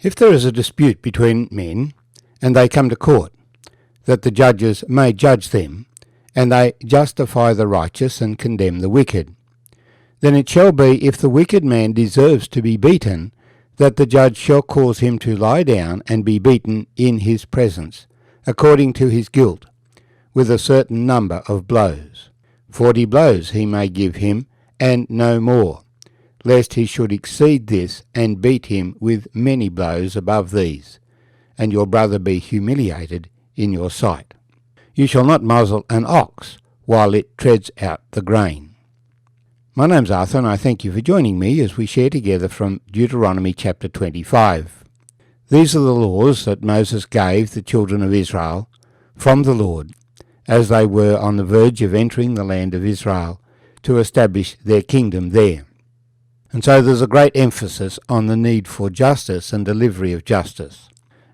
If there is a dispute between men, and they come to court, that the judges may judge them, and they justify the righteous and condemn the wicked, then it shall be, if the wicked man deserves to be beaten, that the judge shall cause him to lie down and be beaten in his presence, according to his guilt, with a certain number of blows. 40 blows he may give him, and no more, lest he should exceed this, and beat him with many blows above these, and your brother be humiliated in your sight. You shall not muzzle an ox while it treads out the grain. My name's Arthur, and I thank you for joining me as we share together from Deuteronomy chapter 25. These are the laws that Moses gave the children of Israel from the Lord, as they were on the verge of entering the land of Israel to establish their kingdom there. And so there's a great emphasis on the need for justice and delivery of justice.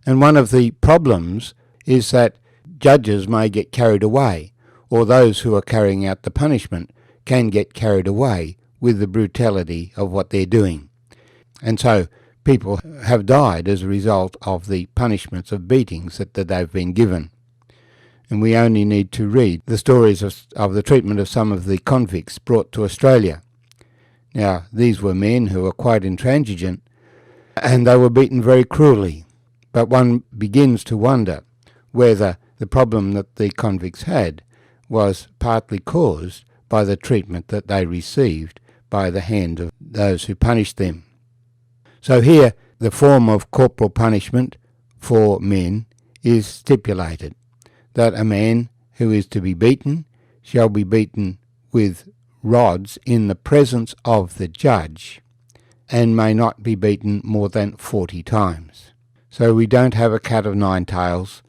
And one of the problems is that judges may get carried away, or those who are carrying out the punishment can get carried away with the brutality of what they're doing. And so people have died as a result of the punishments of beatings that they've been given. And we only need to read the stories of the treatment of some of the convicts brought to Australia. Now, these were men who were quite intransigent, and they were beaten very cruelly. But one begins to wonder whether the problem that the convicts had was partly caused by the treatment that they received by the hand of those who punished them. So here, the form of corporal punishment for men is stipulated, that a man who is to be beaten shall be beaten with rods in the presence of the judge, and may not be beaten more than 40 times. So we don't have a cat of nine tails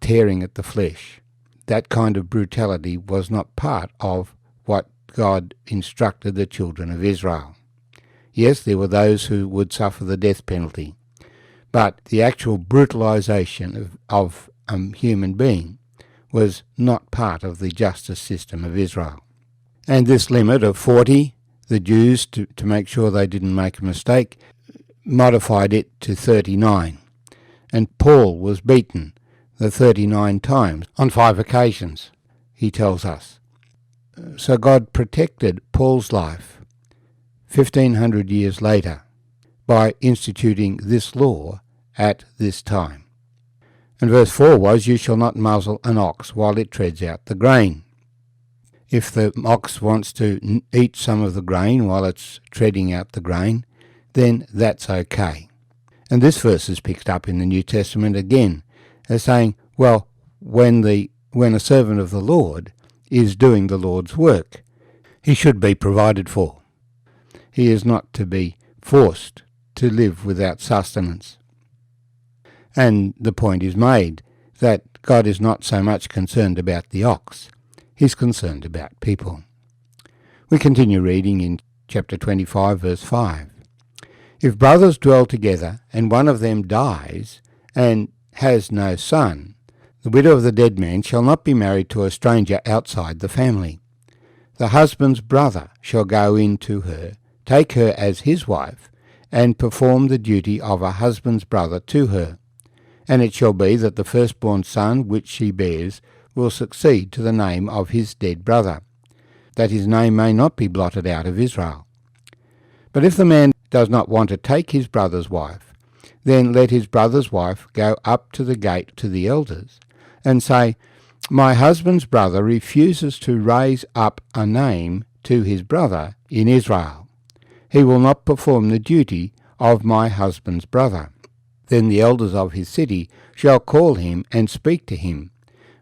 tearing at the flesh. That kind of brutality was not part of what God instructed the children of Israel. Yes, there were those who would suffer the death penalty, but the actual brutalization of a human being was not part of the justice system of Israel. And this limit of 40, the Jews, to make sure they didn't make a mistake, modified it to 39. And Paul was beaten the 39 times on 5 occasions, he tells us. So God protected Paul's life 1,500 years later by instituting this law at this time. And verse 4 was, you shall not muzzle an ox while it treads out the grain. If the ox wants to eat some of the grain while it's treading out the grain, then that's okay. And this verse is picked up in the New Testament again as saying, well, when a servant of the Lord is doing the Lord's work, he should be provided for. He is not to be forced to live without sustenance. And the point is made that God is not so much concerned about the ox, he's concerned about people. We continue reading in chapter 25, verse 5. If brothers dwell together, and one of them dies, and has no son, the widow of the dead man shall not be married to a stranger outside the family. The husband's brother shall go in to her, take her as his wife, and perform the duty of a husband's brother to her. And it shall be that the firstborn son which she bears will succeed to the name of his dead brother, that his name may not be blotted out of Israel. But if the man does not want to take his brother's wife, then let his brother's wife go up to the gate to the elders, and say, my husband's brother refuses to raise up a name to his brother in Israel. He will not perform the duty of my husband's brother. Then the elders of his city shall call him and speak to him.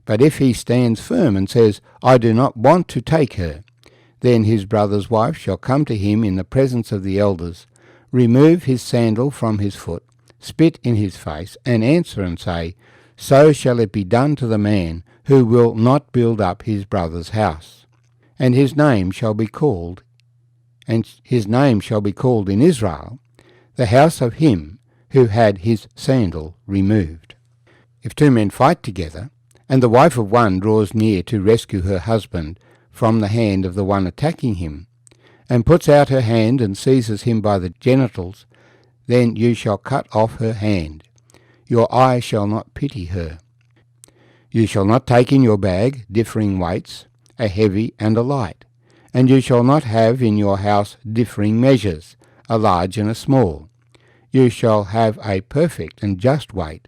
But if he stands firm and says, I do not want to take her, then his brother's wife shall come to him in the presence of the elders, remove his sandal from his foot, spit in his face, and answer and say, so shall it be done to the man who will not build up his brother's house. And his name shall be called in Israel, the house of him who had his sandal removed. If two men fight together, and the wife of one draws near to rescue her husband from the hand of the one attacking him, and puts out her hand and seizes him by the genitals, then you shall cut off her hand. Your eye shall not pity her. You shall not take in your bag differing weights, a heavy and a light, and you shall not have in your house differing measures, a large and a small. You shall have a perfect and just weight,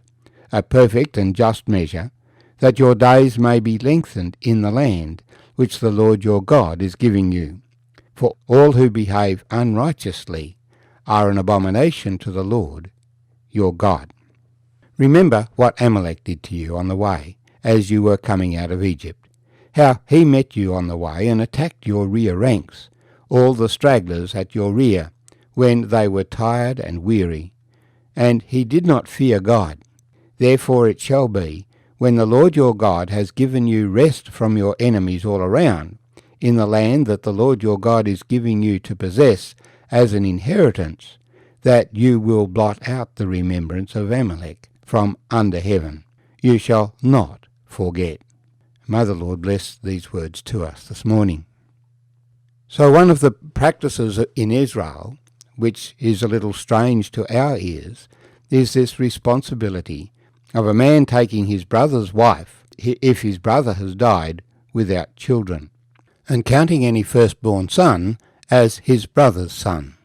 a perfect and just measure, that your days may be lengthened in the land which the Lord your God is giving you. For all who behave unrighteously are an abomination to the Lord your God. Remember what Amalek did to you on the way as you were coming out of Egypt, how he met you on the way and attacked your rear ranks, all the stragglers at your rear, when they were tired and weary. And he did not fear God. Therefore it shall be, when the Lord your God has given you rest from your enemies all around, in the land that the Lord your God is giving you to possess as an inheritance, that you will blot out the remembrance of Amalek from under heaven. You shall not forget. May the Lord bless these words to us this morning. So one of the practices in Israel, which is a little strange to our ears, is this responsibility of a man taking his brother's wife, if his brother has died, without children, and counting any firstborn son as his brother's son,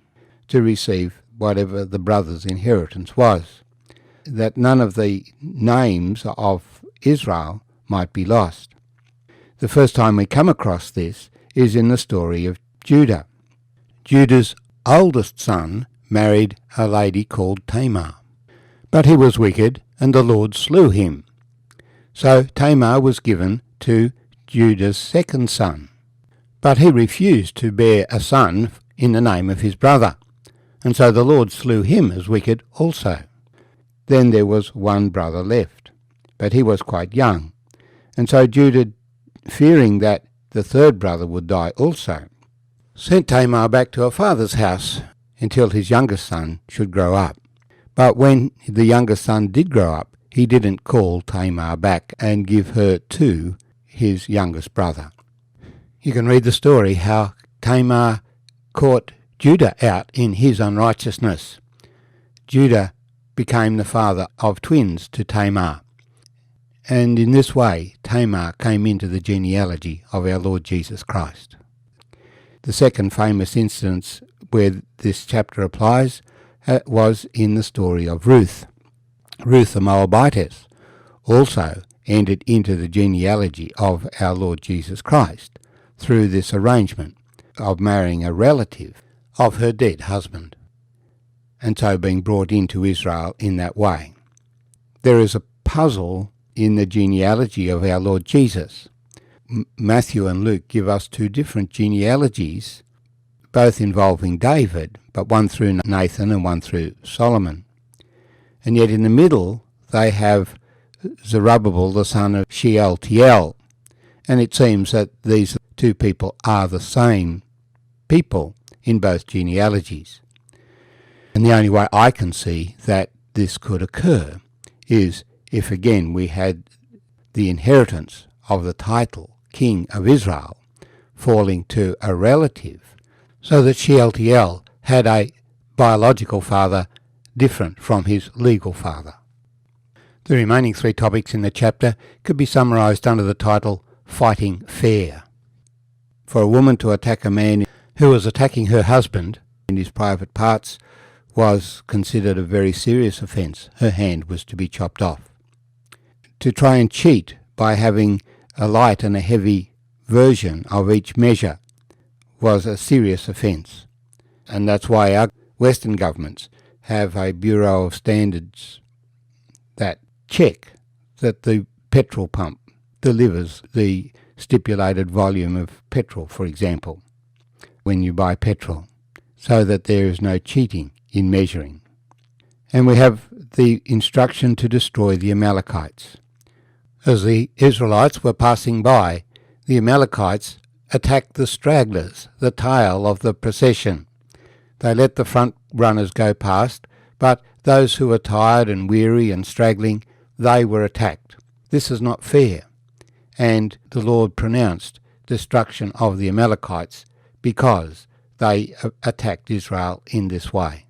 to receive whatever the brother's inheritance was, that none of the names of Israel might be lost. The first time we come across this is in the story of Judah. Judah's oldest son married a lady called Tamar, but he was wicked, and the Lord slew him. So Tamar was given to Judah's second son, but he refused to bear a son in the name of his brother, and so the Lord slew him as wicked also. Then there was one brother left, but he was quite young, and so Judah, fearing that the third brother would die also, sent Tamar back to her father's house until his youngest son should grow up. But when the youngest son did grow up, he didn't call Tamar back and give her to his youngest brother. You can read the story how Tamar caught Judah out in his unrighteousness. Judah became the father of twins to Tamar, and in this way Tamar came into the genealogy of our Lord Jesus Christ. The second famous instance where this chapter applies was in the story of Ruth. Ruth the Moabitess also entered into the genealogy of our Lord Jesus Christ through this arrangement of marrying a relative of her dead husband, and so being brought into Israel in that way. There is a puzzle in the genealogy of our Lord Jesus. Matthew and Luke give us two different genealogies, both involving David, but one through Nathan and one through Solomon. And yet in the middle they have Zerubbabel, the son of Shealtiel, and it seems that these two people are the same people in both genealogies. And the only way I can see that this could occur is if again we had the inheritance of the title King of Israel falling to a relative, so that Shealtiel had a biological father different from his legal father. The remaining three topics in the chapter could be summarised under the title Fighting Fair. For a woman to attack a man who was attacking her husband in his private parts was considered a very serious offence. Her hand was to be chopped off. To try and cheat by having a light and a heavy version of each measure was a serious offence, and that's why our Western governments have a Bureau of Standards that check that the petrol pump delivers the stipulated volume of petrol, for example, when you buy petrol, so that there is no cheating in measuring. And we have the instruction to destroy the Amalekites. As the Israelites were passing by, the Amalekites attacked the stragglers, the tail of the procession. They let the front runners go past, but those who were tired and weary and straggling, they were attacked. This is not fair. And the Lord pronounced destruction of the Amalekites because they attacked Israel in this way.